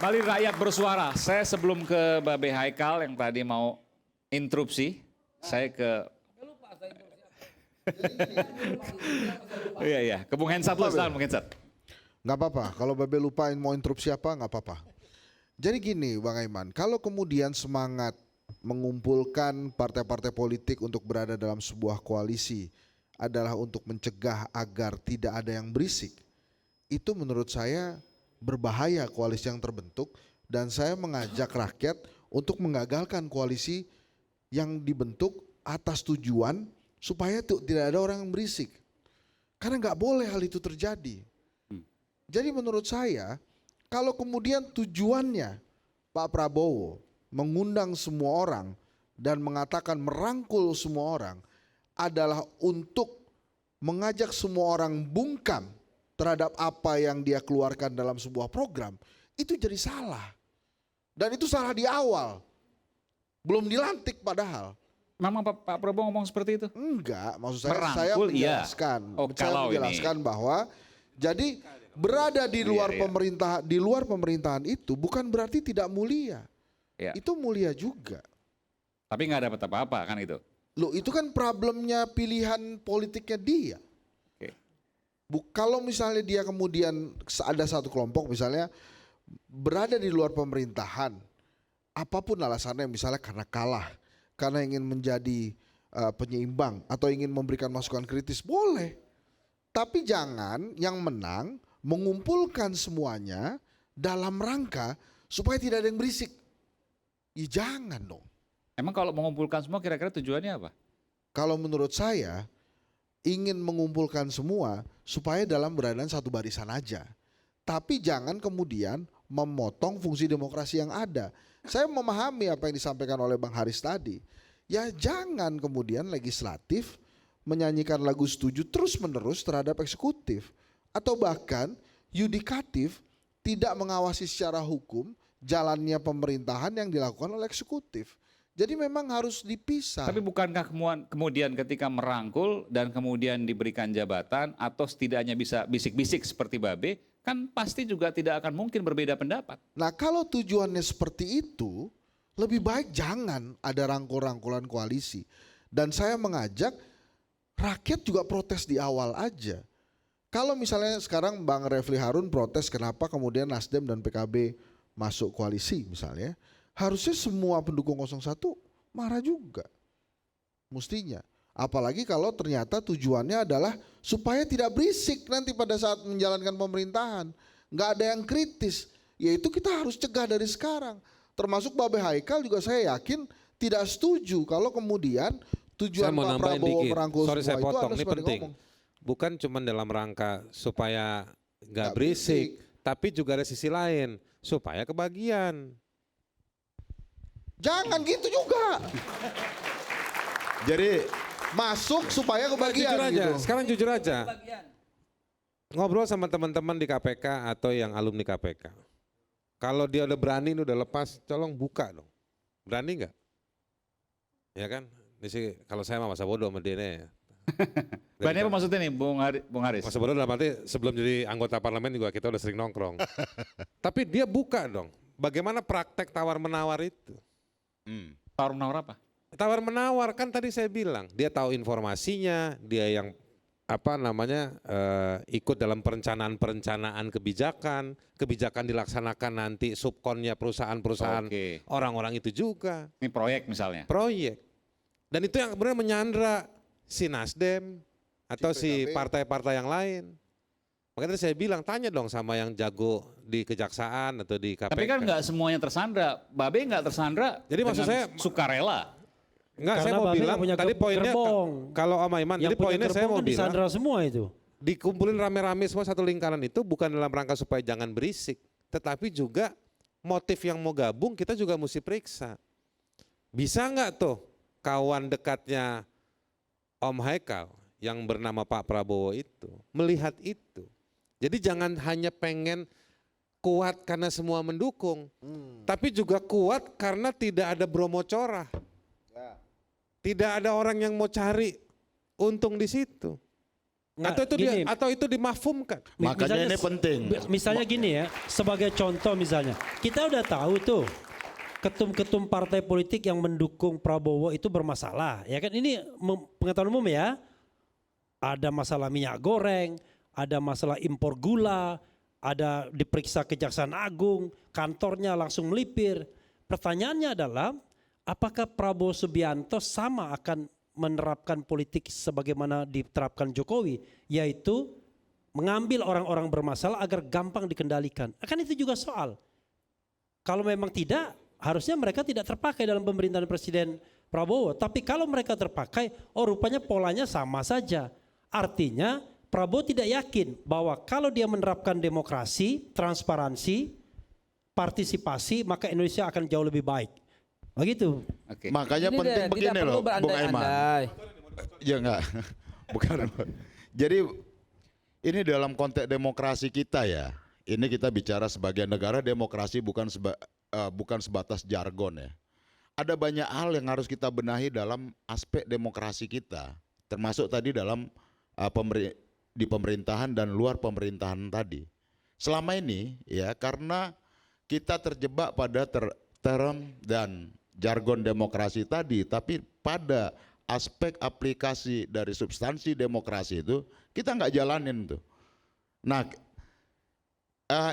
Kembali rakyat bersuara. Saya sebelum ke Babe Haikal yang tadi mau interupsi, saya ke iya, ke Bung Hensat dulu, Bung Hensat. Nggak apa-apa, kalau Babe lupain mau interupsi apa nggak apa-apa. Jadi gini Bang Aiman, kalau kemudian semangat mengumpulkan partai-partai politik untuk berada dalam sebuah koalisi adalah untuk mencegah agar tidak ada yang berisik, itu menurut saya berbahaya koalisi yang terbentuk, dan saya mengajak rakyat untuk menggagalkan koalisi yang dibentuk atas tujuan supaya tidak ada orang yang berisik. Karena nggak boleh hal itu terjadi. Jadi menurut saya, kalau kemudian tujuannya Pak Prabowo mengundang semua orang dan mengatakan merangkul semua orang adalah untuk mengajak semua orang bungkam terhadap apa yang dia keluarkan dalam sebuah program, itu jadi salah. Dan itu salah di awal. Belum dilantik padahal. Memang Pak Prabowo ngomong seperti itu? Enggak, maksud saya Merangkul, menjelaskan. iya. Oh, Saya kalau menjelaskan ini. bahwa jadi berada di luar Iya. pemerintah, di luar pemerintahan itu bukan berarti tidak mulia. Iya. Itu mulia juga. Tapi nggak dapat apa-apa kan itu. Loh, itu kan problemnya pilihan politiknya dia. Oke. Kalau misalnya dia kemudian ada satu kelompok misalnya berada di luar pemerintahan, apapun alasannya, misalnya karena kalah, karena ingin menjadi penyeimbang atau ingin memberikan masukan kritis, boleh. Tapi jangan yang menang mengumpulkan semuanya dalam rangka supaya tidak ada yang berisik. Ya jangan dong. Emang kalau mengumpulkan semua kira-kira tujuannya apa? Kalau menurut saya ingin mengumpulkan semua supaya dalam berada satu barisan aja. Tapi jangan kemudian memotong fungsi demokrasi yang ada. Saya memahami apa yang disampaikan oleh Bang Haris tadi. Ya jangan kemudian legislatif menyanyikan lagu setuju terus-menerus terhadap eksekutif. Atau bahkan yudikatif tidak mengawasi secara hukum jalannya pemerintahan yang dilakukan oleh eksekutif. Jadi memang harus dipisah. Tapi bukankah kemudian ketika merangkul dan kemudian diberikan jabatan atau setidaknya bisa bisik-bisik seperti Babe, kan pasti juga tidak akan mungkin berbeda pendapat. Nah kalau tujuannya seperti itu, lebih baik jangan ada rangkul-rangkulan koalisi. Dan saya mengajak rakyat juga protes di awal aja. Kalau misalnya sekarang Bang Refli Harun protes kenapa kemudian Nasdem dan PKB masuk koalisi misalnya, harusnya semua pendukung 01 marah juga. Mestinya. Apalagi kalau ternyata tujuannya adalah supaya tidak berisik nanti pada saat menjalankan pemerintahan. Nggak ada yang kritis. Yaitu kita harus cegah dari sekarang. Termasuk Babe Haikal juga saya yakin tidak setuju kalau kemudian tujuan Saya mau Pak nambahin Prabowo dikit. merangkul Sorry semua saya itu potong, adalah ini sebagai penting. ngomong. Bukan cuma dalam rangka supaya nggak Nggak berisik, berisik. tapi juga ada sisi lain supaya kebagian. Jangan gitu juga. Jadi Masuk supaya kebagian Jujur aja, gitu. sekarang jujur aja. Ngobrol sama teman-teman di KPK atau yang alumni KPK. Kalau dia udah berani, udah lepas, tolong buka dong. Berani nggak? Ya kan? Ini sih kalau saya mah masa bodoh sama dia nih. Berani apa maksudnya nih Bung Haris? Masa bodoh dalam arti sebelum jadi anggota parlemen juga kita udah sering nongkrong. Tapi dia buka dong. Bagaimana praktek tawar-menawar itu? Tawar menawar apa? Tawar menawar kan tadi saya bilang dia tahu informasinya, dia yang ikut dalam perencanaan kebijakan dilaksanakan nanti subkonnya perusahaan-perusahaan Oke. orang-orang itu juga Ini proyek misalnya. proyek, dan itu yang kemudian menyandra si Nasdem atau si PKB. partai-partai yang lain. Makanya tadi saya bilang tanya dong sama yang jago di kejaksaan atau di KPK. Tapi kan nggak semuanya tersandra. Babe nggak tersandra. Jadi maksud dengan saya- sukarela. Enggak, saya Karena mau Babe bilang nggak punya tadi poinnya gerbong. kalau Om Aiman, Yang jadi punya poinnya saya gerbong mau kan bilang disandra semua itu. dikumpulin rame-rame semua satu lingkaran itu bukan dalam rangka supaya jangan berisik, tetapi juga motif yang mau gabung kita juga mesti periksa. Bisa nggak tuh kawan dekatnya Om Haikal yang bernama Pak Prabowo itu melihat itu. Jadi jangan hanya pengen kuat karena semua mendukung, tapi juga kuat karena tidak ada Bromo Corah. Tidak ada orang yang mau cari untung di situ. Nah, Atau itu dimafhumkan. misalnya- Makanya ini penting. Misalnya gini ya, sebagai contoh misalnya, kita udah tahu tuh ketum-ketum partai politik yang mendukung Prabowo itu bermasalah, ya kan? Ini pengetahuan umum ya. Ada masalah minyak goreng, ada masalah impor gula, ada diperiksa Kejaksaan Agung, kantornya langsung melipir. Pertanyaannya adalah, apakah Prabowo Subianto sama akan menerapkan politik sebagaimana diterapkan Jokowi, yaitu mengambil orang-orang bermasalah agar gampang dikendalikan? Akan itu juga soal. Kalau memang tidak, harusnya mereka tidak terpakai dalam pemerintahan Presiden Prabowo. Tapi kalau mereka terpakai, oh rupanya polanya sama saja. Artinya Prabowo tidak yakin bahwa kalau dia menerapkan demokrasi, transparansi, partisipasi, maka Indonesia akan jauh lebih baik. Begitu. Oke. Makanya Ini penting tidak begini perlu loh, Bung Aiman. berandai-andai. Ya enggak, bukan. Jadi ini dalam konteks demokrasi kita ya. Ini kita bicara sebagai negara demokrasi bukan sebatas jargon ya. Ada banyak hal yang harus kita benahi dalam aspek demokrasi kita, termasuk tadi dalam di pemerintahan dan luar pemerintahan tadi. Selama ini ya karena kita terjebak pada term dan jargon demokrasi tadi, tapi pada aspek aplikasi dari substansi demokrasi itu kita nggak jalanin tuh. Nah,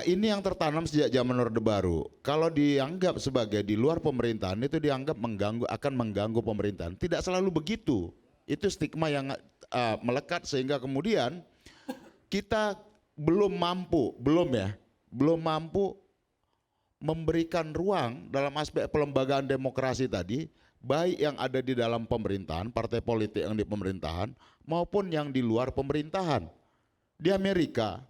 ini yang tertanam sejak zaman Orde Baru. Kalau dianggap sebagai di luar pemerintahan itu dianggap akan mengganggu pemerintahan. Tidak selalu begitu. Itu stigma yang melekat sehingga kemudian kita belum mampu memberikan ruang dalam aspek pelembagaan demokrasi tadi, baik yang ada di dalam pemerintahan, partai politik yang di pemerintahan, maupun yang di luar pemerintahan. Di Amerika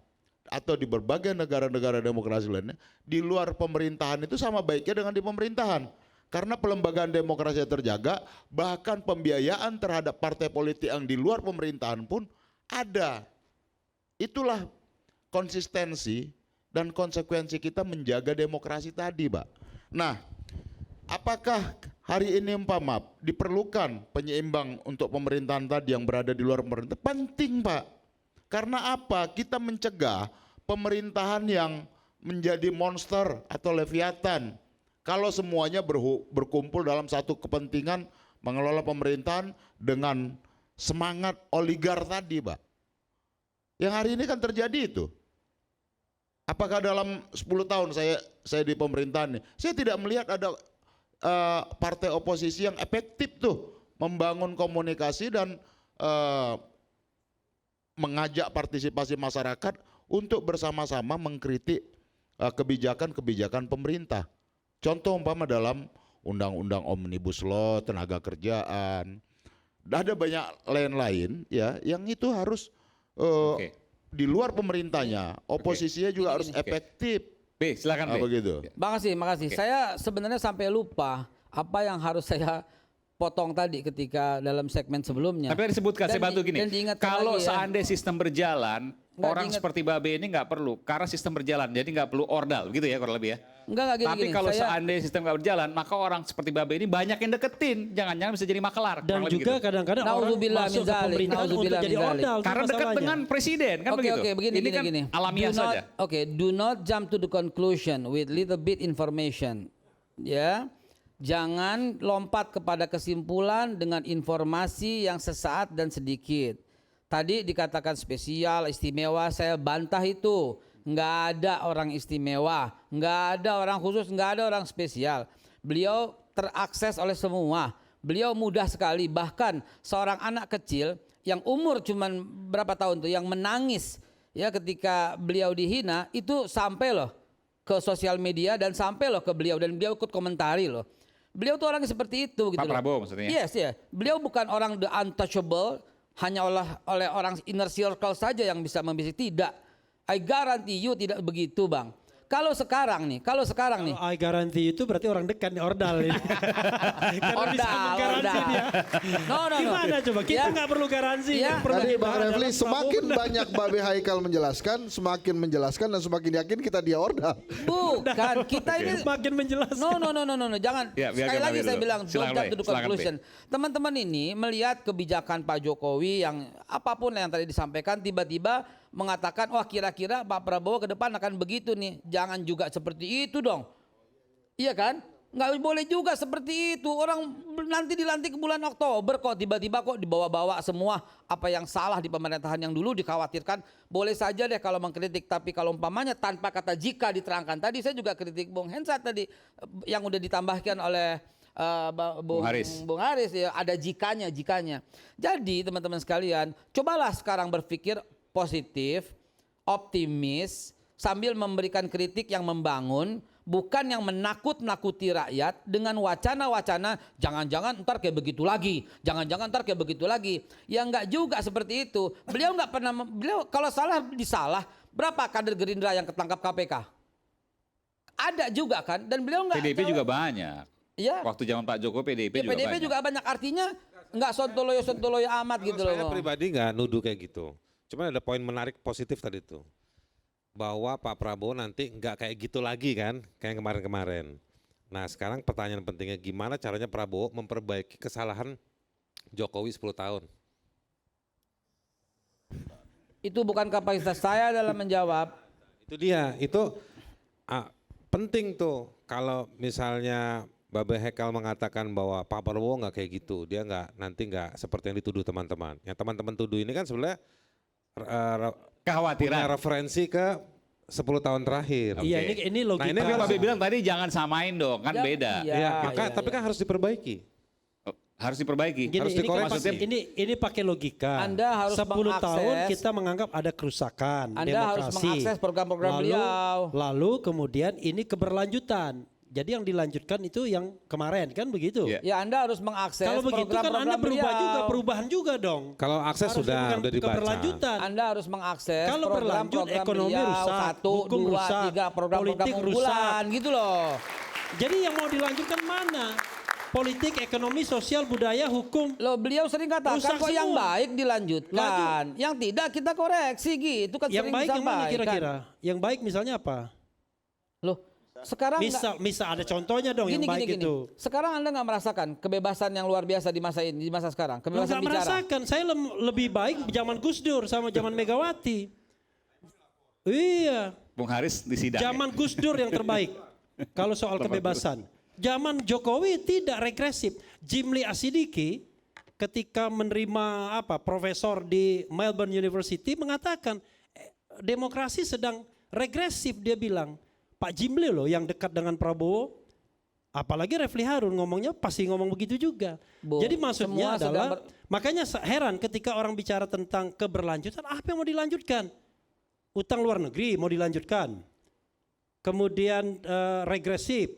atau di berbagai negara-negara demokrasi lainnya, di luar pemerintahan itu sama baiknya dengan di pemerintahan. Karena pelembagaan demokrasi terjaga, bahkan pembiayaan terhadap partai politik yang di luar pemerintahan pun ada. Itulah konsistensi dan konsekuensi kita menjaga demokrasi tadi, Pak. Nah, apakah hari ini diperlukan penyeimbang untuk pemerintahan tadi yang berada di luar pemerintahan? Penting, Pak. Karena apa? Kita mencegah pemerintahan yang menjadi monster atau leviatan. Kalau semuanya berkumpul dalam satu kepentingan mengelola pemerintahan dengan semangat oligar tadi, Pak. Yang hari ini kan terjadi itu. Apakah dalam 10 tahun saya di pemerintahan ini, saya tidak melihat ada partai oposisi yang efektif tuh membangun komunikasi dan mengajak partisipasi masyarakat untuk bersama-sama mengkritik kebijakan-kebijakan pemerintah. Contoh umpama dalam undang-undang Omnibus Law, tenaga kerjaan, ada banyak lain-lain ya yang itu harus di luar pemerintahnya, oposisinya juga harus efektif. B, silakan B. Begitu. Makasih. Saya sebenarnya sampai lupa apa yang harus saya potong tadi ketika dalam segmen sebelumnya. Tapi disebutkan, saya bantu gini, dan diingatkan kalau lagi ya. seandainya sistem berjalan, orang seperti Babe ini nggak perlu, karena sistem berjalan, jadi nggak perlu ordal, gitu ya kurang lebih ya. Enggak gini. Tapi kalau seandainya sistem nggak berjalan, maka orang seperti Babe ini banyak yang deketin, jangan-jangan bisa jadi makelar. Dan kurang lebih juga gitu. kadang-kadang orang Nauzubillah masuk min ke zalik, pemerintahan untuk nauzubillah jadi min zalik. ordal. itu Karena dekat masalahnya. dengan presiden, kan begitu. Oke, begini. Ini kan alamiah saja. Do not jump to the conclusion with little bit information. Ya. Jangan lompat kepada kesimpulan dengan informasi yang sesaat dan sedikit. Tadi dikatakan spesial, istimewa, saya bantah itu. Nggak ada orang istimewa, nggak ada orang khusus, nggak ada orang spesial. Beliau terakses oleh semua. Beliau mudah sekali, bahkan seorang anak kecil yang umur cuman berapa tahun tuh, yang menangis ya ketika beliau dihina, itu sampai loh ke sosial media dan sampai loh ke beliau, dan beliau ikut komentari loh. Beliau tuh orangnya seperti itu gitu Pak loh. Prabowo maksudnya? Yes, ya. Beliau bukan orang the untouchable, hanya oleh orang inner circle saja yang bisa membisik. Tidak. I guarantee you tidak begitu, Bang. Kalau sekarang nih, I guarantee itu berarti orang dekat nih, ordal ini. Karena bisa menggaransi dia. No. Gimana coba? Kita Ya. nggak perlu garansi. Ya. Yang perlu Tadi kita Bang adalah Refli Prabowo semakin benar. banyak Babe Haikal semakin menjelaskan dan semakin yakin kita dia ordal. Bukan, kita ini Makin menjelaskan. No, jangan. Ya, biarkan Sekali lagi Babe saya dulu. bilang, Silakan, don't jump Babe. to the Silakan, conclusion. Teman-teman ini melihat kebijakan Pak Jokowi yang apapun yang tadi disampaikan, tiba-tiba mengatakan, wah kira-kira Pak Prabowo ke depan akan begitu nih. Jangan juga seperti itu dong. Iya kan? Nggak boleh juga seperti itu. Orang nanti dilantik bulan Oktober kok tiba-tiba kok dibawa-bawa semua apa yang salah di pemerintahan yang dulu dikhawatirkan. Boleh saja deh kalau mengkritik, tapi kalau umpamanya tanpa kata jika diterangkan. Tadi saya juga kritik Bung Hensat tadi yang udah ditambahkan oleh Bung Haris ya, ada jikanya. Jadi teman-teman sekalian, cobalah sekarang berpikir positif, optimis, sambil memberikan kritik yang membangun, bukan yang menakut-nakuti rakyat dengan wacana-wacana jangan-jangan ntar kayak begitu lagi, Ya enggak juga seperti itu. Beliau enggak pernah, beliau kalau salah disalah, berapa kader Gerindra yang ketangkap KPK? Ada juga kan, dan beliau enggak. PDIP juga banyak. Ya. Waktu zaman Pak Jokowi PDIP juga PDIP banyak. juga banyak, artinya enggak sontoloyo amat gitu loh. Saya pribadi nggak nuduh kayak gitu. Cuma ada poin menarik positif tadi tuh. Bahwa Pak Prabowo nanti nggak kayak gitu lagi kan, kayak kemarin-kemarin. Nah sekarang pertanyaan pentingnya gimana caranya Prabowo memperbaiki kesalahan Jokowi 10 tahun. Itu bukan kapasitas saya dalam menjawab. Itu dia, itu penting tuh kalau misalnya Babe Haikal mengatakan bahwa Pak Prabowo nggak kayak gitu, dia nanti nggak seperti yang dituduh teman-teman. Yang teman-teman tuduh ini kan sebenarnya punya Kekhawatiran. referensi ke 10 tahun terakhir. Iya, Oke. ini logika. Nah, ini Tapi harus- Babe bilang tadi jangan samain dong, kan Ya, beda. iya. Ya, tapi kan harus diperbaiki. Oh, harus diperbaiki. Gini, Harus ini, kan dikoreksi. ini pakai logika. Anda harus 10 tahun mengakses- kita menganggap ada kerusakan Anda harus demokrasi. mengakses program-program Lalu- beliau. Lalu kemudian ini keberlanjutan. Jadi yang dilanjutkan itu yang kemarin kan begitu. Iya. Ya Anda harus mengakses Kalau begitu kan program-program Anda berubah beliau. juga, perubahan juga dong. Kalau akses Harus sudah bukan dibaca. keberlanjutan. Anda harus mengakses Kalau berlanjut program-program ekonomi beliau, rusak, 1, hukum 2, rusak, 3 program-program politik unggulan gitu loh. Jadi yang mau dilanjutkan mana? Politik, ekonomi, sosial, budaya, hukum. Loh beliau sering katakan Rusak kok yang semua. baik dilanjutkan, yang tidak kita koreksi gitu kan Yang sering baik yang mana disampaikan. kira-kira? Yang baik misalnya apa? Loh, sekarang nggak- Misal ada contohnya dong yang baik itu. Sekarang Anda nggak merasakan kebebasan yang luar biasa di masa ini, di masa sekarang, kebebasan Nggak bicara. merasakan, saya lebih baik zaman Gus Dur sama zaman Megawati. Iya, Bung Haris di sidang. zaman Gus Dur yang terbaik kalau soal kebebasan. Zaman Jokowi tidak regresif. Jimli Asidiki ketika menerima profesor di Melbourne University mengatakan demokrasi sedang regresif, dia bilang. Pak Jimli loh yang dekat dengan Prabowo, apalagi Refli Harun ngomongnya pasti ngomong begitu juga. Bu, Jadi maksudnya semua sedang adalah, makanya heran ketika orang bicara tentang keberlanjutan, apa yang mau dilanjutkan? Utang luar negeri mau dilanjutkan, kemudian regresif,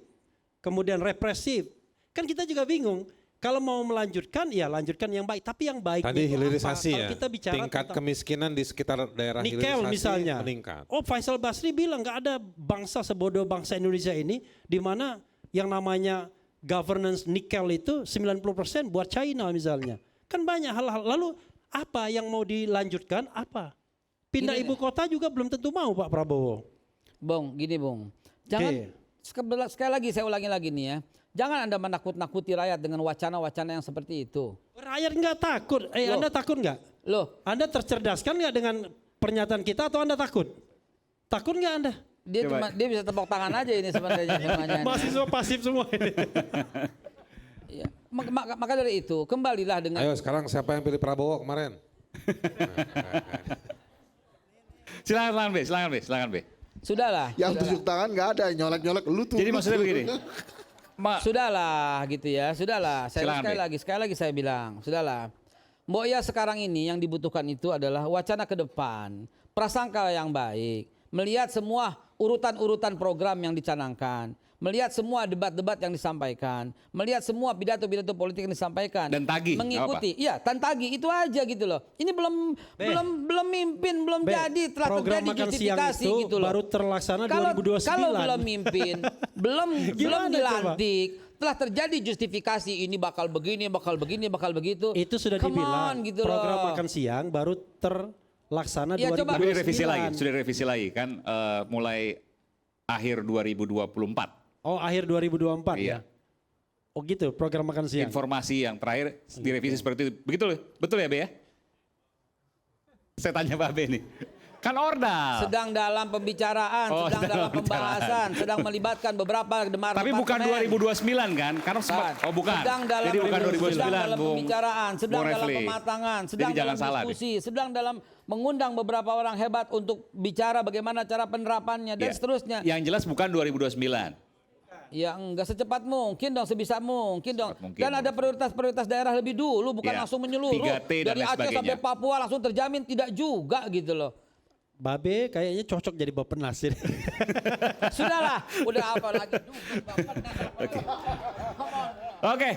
kemudian represif. Kan kita juga bingung. Kalau mau melanjutkan, ya lanjutkan yang baik. Tapi yang baik Tadi hilirisasi Kalau ya, kita bicara tingkat tentang kemiskinan di sekitar daerah nikel hilirisasi misalnya. meningkat. Oh, Faisal Basri bilang nggak ada bangsa sebodoh bangsa Indonesia ini di mana yang namanya governance nikel itu 90% buat China misalnya. Kan banyak hal-hal. Lalu apa yang mau dilanjutkan? Apa? Pindah Gini, ibu kota juga belum tentu mau Pak Prabowo. Bung, gini Bung. Jangan sekali lagi saya ulangi lagi nih ya. Jangan Anda menakut-nakuti rakyat dengan wacana-wacana yang seperti itu. Rakyat nggak takut. Loh. Anda takut nggak? Loh, Anda tercerdaskan nggak dengan pernyataan kita atau Anda takut? Takut nggak Anda? dia bisa tepuk tangan aja ini sebenarnya semuanya. Mahasiswa pasif semua ini. Ya. Maka dari itu kembalilah dengan Ayo sekarang siapa yang pilih Prabowo kemarin? Silakan B. sudahlah. Yang sudahlah. tunjuk tangan nggak ada, nyolek-nyolek lu tuh. Jadi maksudnya begini. Sudahlah gitu ya, sudahlah. Saya Silakan, sekali lagi saya bilang, sudahlah. Mbok ya sekarang ini yang dibutuhkan itu adalah wacana ke depan, prasangka yang baik, melihat semua urutan-urutan program yang dicanangkan, melihat semua debat-debat yang disampaikan, melihat semua pidato-pidato politik yang disampaikan, Dan tagih, mengikuti, iya, dan tagih itu aja gitu loh. Ini belum mimpin, belum jadi, telah program terjadi makan siang justifikasi itu gitu loh. baru terlaksana Kalau 2029. belum mimpin, belum Gimana dilantik, telah terjadi justifikasi ini bakal begini, bakal begini, bakal begitu. Itu sudah Come dibilang on, gitu program loh. makan siang baru terlaksana Ya, coba. 2029. Sudah direvisi lagi kan mulai akhir 2024. Oh, akhir 2024 Iya. ya. Oh gitu, program makan siang. Informasi yang terakhir direvisi seperti itu. Begitu loh, betul ya Be ya? Saya tanya Pak Be nih. Kan ordal. Sedang dalam pembicaraan, Oh, sedang dalam pembicaraan. pembahasan, sedang melibatkan beberapa Tapi bukan 2029 kan? Karena Bukan. oh bukan. Sedang dalam, Jadi bukan 2029 sedang dalam Bung. pembicaraan, sedang Bung dalam Refli. pematangan, sedang Jadi jangan dalam salah. diskusi, sedang dalam mengundang beberapa orang hebat untuk bicara bagaimana cara penerapannya dan Ya. seterusnya. Yang jelas bukan 2029. Ya enggak secepat mungkin dong, sebisa mungkin dong. Secepat mungkin, Dan ada Bung. prioritas-prioritas daerah lebih dulu, bukan Ya, langsung menyeluruh. 3T dan Dari lain Aceh sampai sebagainya. Papua langsung terjamin, tidak juga gitu loh. Babe kayaknya cocok jadi Bappenas. Sudahlah, udah apa lagi? Oke.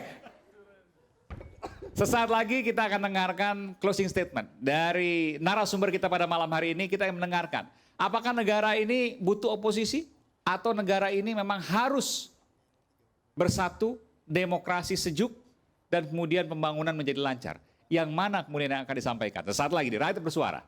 Sesaat lagi kita akan dengarkan closing statement dari narasumber kita pada malam hari ini. Kita akan mendengarkan apakah negara ini butuh oposisi atau negara ini memang harus bersatu, demokrasi sejuk, dan kemudian pembangunan menjadi lancar. Yang mana kemudian yang akan disampaikan? Sesaat lagi di Rakyat Bersuara.